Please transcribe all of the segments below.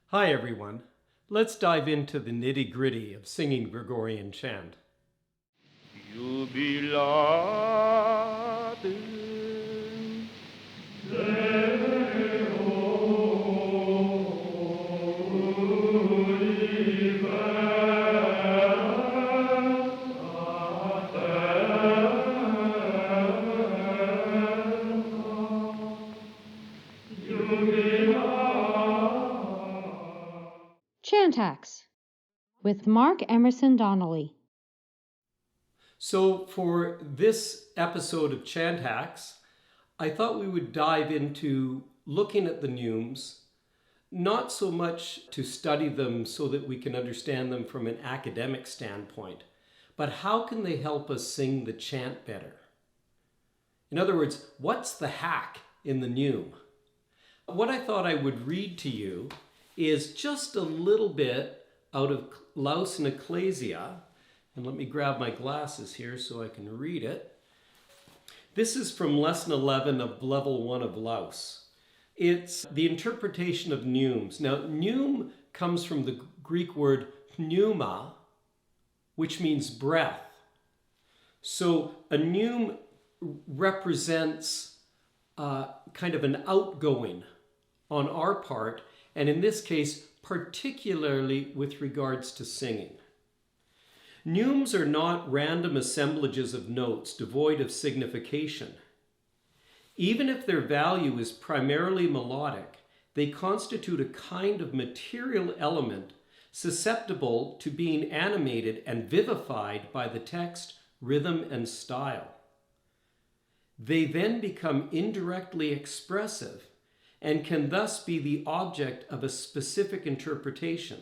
Hi everyone. Let's dive into the nitty-gritty of singing Gregorian chant. Jubilatem ChantHacks with Mark Emerson Donnelly. So for this episode of ChantHacks, I thought we would dive into looking at the neumes, not so much to study them so that we can understand them from an academic standpoint, but how can they help us sing the chant better? In other words, what's the hack in the neume? What I thought I would read to you is just a little bit out of Laus and Ecclesia. And let me grab my glasses here so I can read it. This is from Lesson 11 of Level 1 of Laus. It's the interpretation of neumes. Now, neume comes from the Greek word pneuma, which means breath. So a neume represents kind of an outgoing on our part, and in this case, particularly with regards to singing. Neumes are not random assemblages of notes devoid of signification. Even if their value is primarily melodic, they constitute a kind of material element susceptible to being animated and vivified by the text, rhythm, and style. They then become indirectly expressive and can thus be the object of a specific interpretation.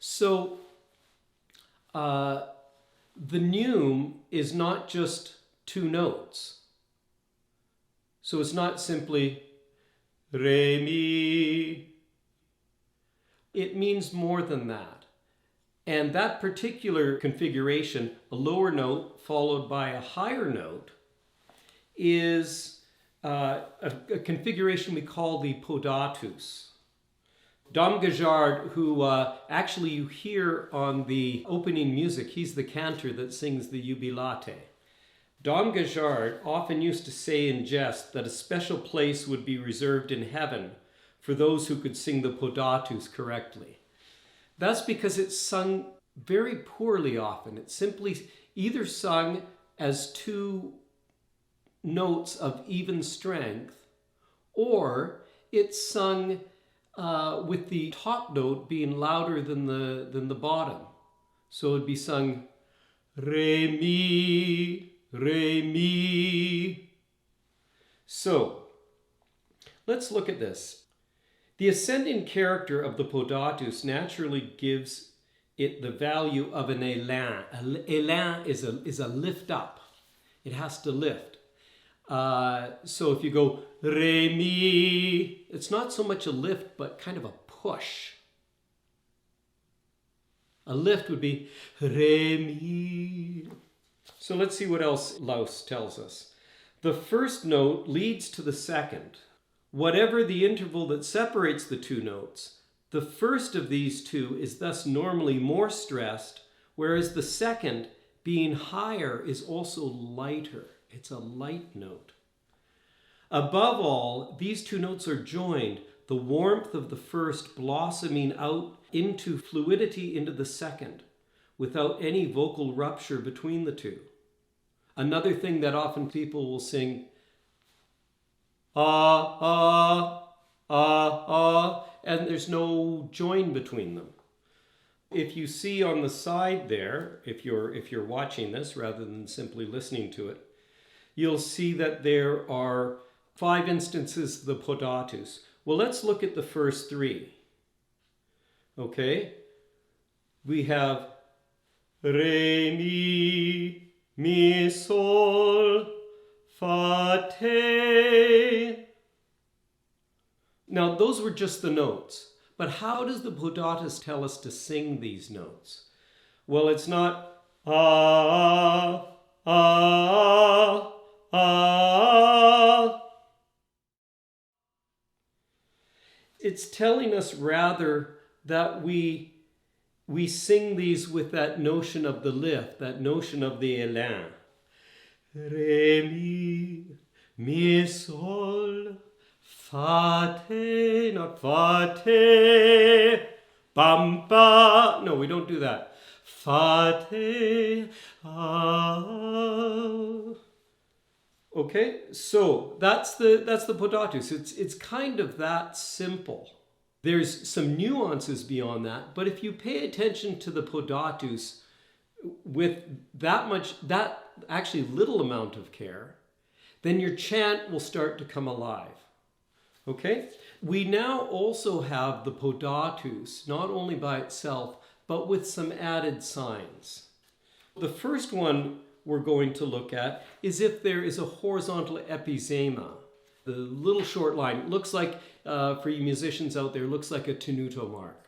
So, the neume is not just two notes. So it's not simply re, mi. It means more than that. And that particular configuration, a lower note followed by a higher note, is a configuration we call the Podatus. Dom Gajard, who actually you hear on the opening music, he's the cantor that sings the Jubilate. Dom Gajard often used to say in jest that a special place would be reserved in heaven for those who could sing the Podatus correctly. That's because it's sung very poorly often. It's simply either sung as two notes of even strength, or it's sung with the top note being louder than the bottom. So it'd be sung re mi, re mi. So let's look at this. The ascending character of the Podatus naturally gives it the value of an élan. Élan is a lift up. It has to lift. So if you go re mi, it's not so much a lift, but kind of a push. A lift would be re mi. So let's see what else Laus tells us. The first note leads to the second. Whatever the interval that separates the two notes, the first of these two is thus normally more stressed, whereas the second, being higher, is also lighter. It's a light note. Above all, these two notes are joined, the warmth of the first blossoming out into fluidity into the second, without any vocal rupture between the two. Another thing that often people will sing, ah, ah, ah, ah, and there's no join between them. If you see on the side there, if you're watching this rather than simply listening to it, you'll see that there are 5 instances of the Podatus. Well, let's look at the first 3. Okay? We have re, mi, mi, sol, fa, te. Now, those were just the notes. But how does the Podatus tell us to sing these notes? Well, it's not ah, ah, ah. It's telling us rather that we sing these with that notion of the lift, that notion of the élan. Re, mi, sol, fa, te, not fa, te, bam, ba. No, we don't do that. Fa, te, ah. Okay, so that's the Podatus. It's kind of that simple. There's some nuances beyond that, but if you pay attention to the Podatus with that actually little amount of care, then your chant will start to come alive. Okay? We now also have the Podatus, not only by itself, but with some added signs. The first one we're going to look at is if there is a horizontal epizema. The little short line looks like, for you musicians out there, looks like a tenuto mark.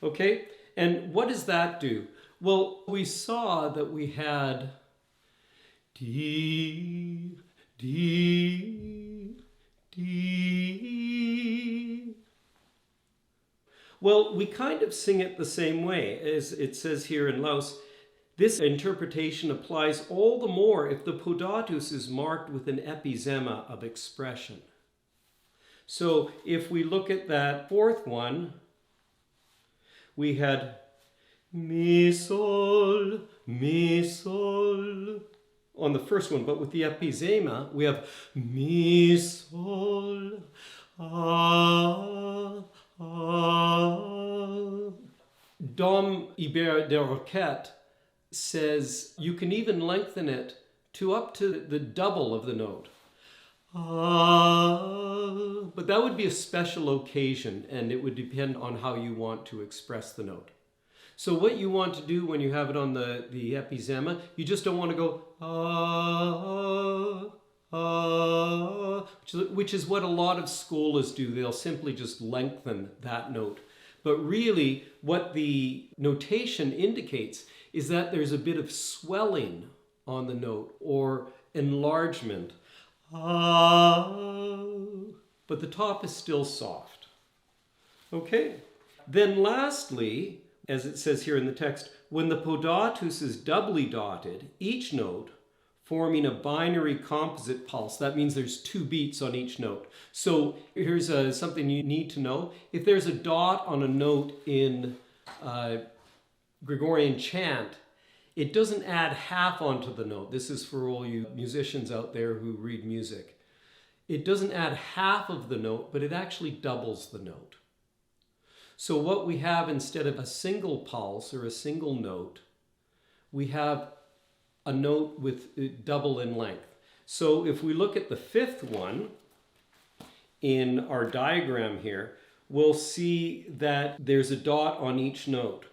Okay? And what does that do? Well, we saw that we had D, D, D. Well, we kind of sing it the same way, as it says here in Laus. This interpretation applies all the more if the Podatus is marked with an epizema of expression. So if we look at that fourth one, we had mi, sol, on the first one, but with the epizema, we have mi, sol, ah, ah. Dom Ibert de Roquette says you can even lengthen it to up to the double of the note. But that would be a special occasion, and it would depend on how you want to express the note. So what you want to do when you have it on the epizema, you just don't want to go which is what a lot of scholars do. They'll simply just lengthen that note. But really, what the notation indicates is that there's a bit of swelling on the note or enlargement. But the top is still soft. Okay? Then lastly, as it says here in the text, when the Podatus is doubly dotted, each note forming a binary composite pulse. That means there's 2 beats on each note. So here's something you need to know. If there's a dot on a note in Gregorian chant, it doesn't add half onto the note. This is for all you musicians out there who read music. It doesn't add half of the note, but it actually doubles the note. So what we have instead of a single pulse or a single note, we have a note with double in length. So if we look at the fifth one in our diagram here, we'll see that there's a dot on each note.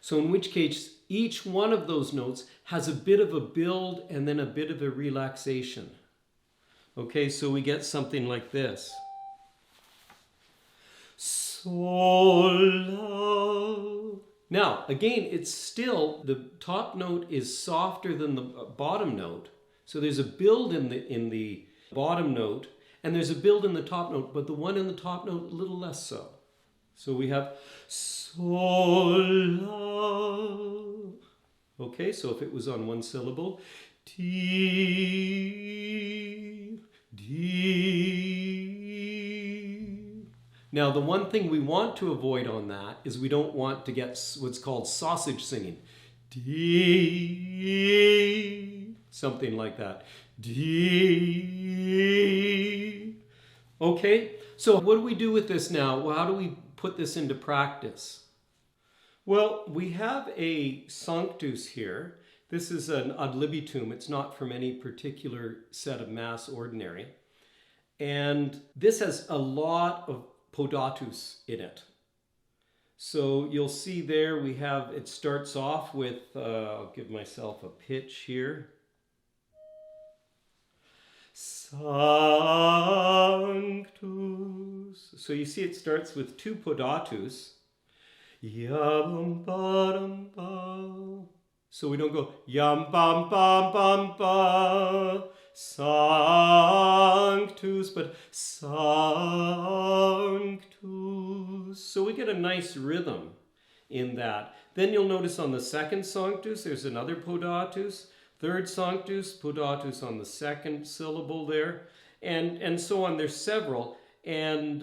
So in which case, each one of those notes has a bit of a build and then a bit of a relaxation. Okay, so we get something like this. Sol, la. Now, again, it's still, the top note is softer than the bottom note. So there's a build in the bottom note, and there's a build in the top note, but the one in the top note, a little less so. So we have sol, la. Okay, so if it was on one syllable, D, D. Now, the one thing we want to avoid on that is we don't want to get what's called sausage singing. D, something like that. D. Okay, so what do we do with this now? Well, how do we put this into practice? Well, we have a Sanctus here. This is an ad libitum. It's not from any particular set of Mass ordinary. And this has a lot of Podatus in it. So you'll see there we have, it starts off with, I'll give myself a pitch here. Sanctus. So you see it starts with 2 Podatus. Yam bam ba. So we don't go yam bam bam bam ba. sanctus, but sanctus. So we get a nice rhythm in that. Then you'll notice on the second sanctus, there's another podatus. Third sanctus, podatus on the second syllable there. And so on. There's several. And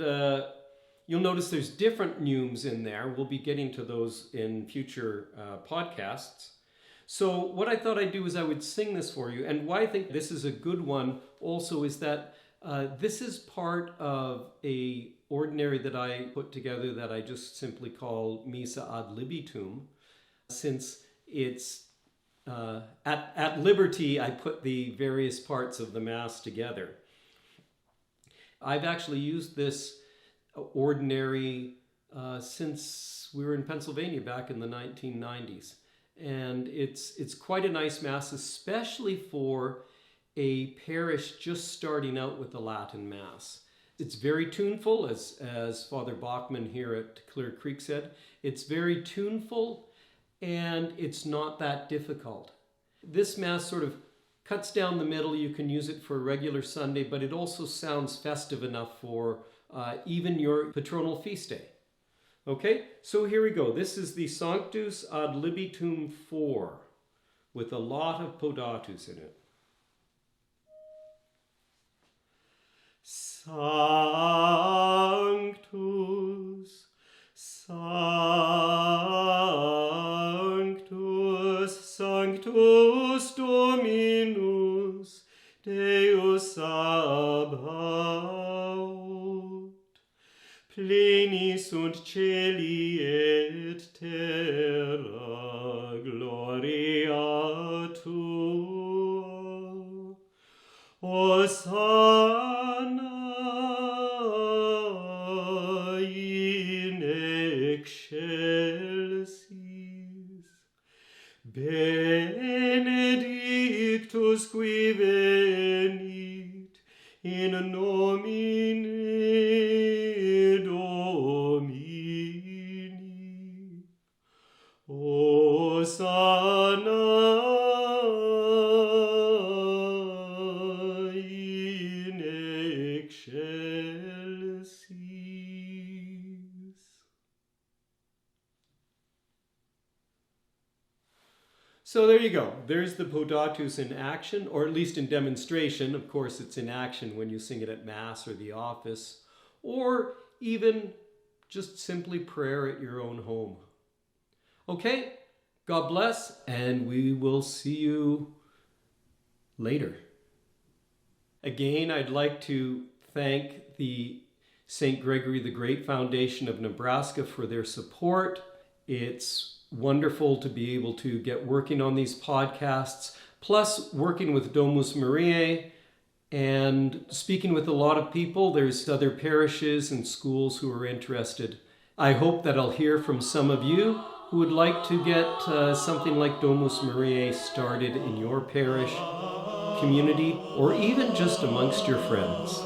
you'll notice there's different neumes in there. We'll be getting to those in future podcasts. So what I thought I'd do is I would sing this for you. And why I think this is a good one also is that this is part of a ordinary that I put together that I just simply call Missa ad libitum. Since it's at liberty, I put the various parts of the Mass together. I've actually used this ordinary since we were in Pennsylvania back in the 1990s. And it's quite a nice Mass, especially for a parish just starting out with the Latin Mass. It's very tuneful, as Father Bachman here at Clear Creek said. It's very tuneful, and it's not that difficult. This Mass sort of cuts down the middle. You can use it for a regular Sunday, but it also sounds festive enough for even your patronal feast day. Okay, so here we go. This is the Sanctus ad libitum 4 with a lot of podatus in it. Sanctus, Sanctus, Sanctus Dominus, Deus Sabaoth, pleni sunt celi et terra gloria tua. Hosanna in excelsis, benedictus qui venit in nomine Domini. Hosanna in excelsis. So there you go. There's the Podatus in action, or at least in demonstration. Of course, it's in action when you sing it at Mass or the office, or even just simply prayer at your own home. Okay, God bless, and we will see you later. Again, I'd like to thank the St. Gregory the Great Foundation of Nebraska for their support. It's wonderful to be able to get working on these podcasts, plus working with Domus Mariae and speaking with a lot of people. There's other parishes and schools who are interested. I hope that I'll hear from some of you who would like to get something like Domus Mariae started in your parish, community, or even just amongst your friends.